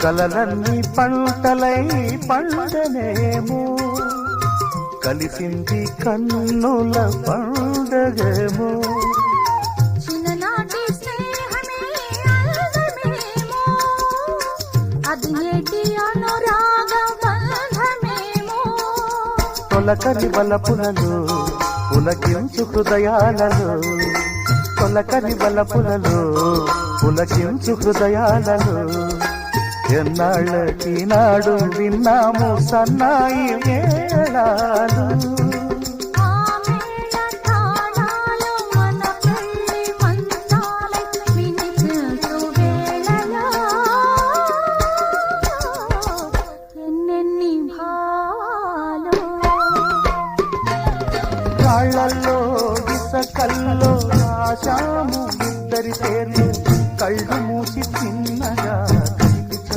కలలన్నీ పంటలై పండనేమో కలిసింది కన్నుల పండగేమో చిన్ననాటి స్నేహమే అందమేమో అది ఏటి అనురాగ బంధమేమో తొలకరి వలపులలో పులకించు హృదయాలలో తొలకరి వలపులలో పులకించు హృదయాలలో ఎన్నాళ్ళకి నాడు విన్నాము సన్నాయి మేళాలు ఆ మేళ తాళాలు మన పెళ్లి మంత్రాలై వినిపించు వేళలో ఎన్నెన్ని భావాలు కాళ్ళల్లో ఇసకల్లో రాశాము ఇద్దరి పేర్లు కళ్ళు మూసి చిన్న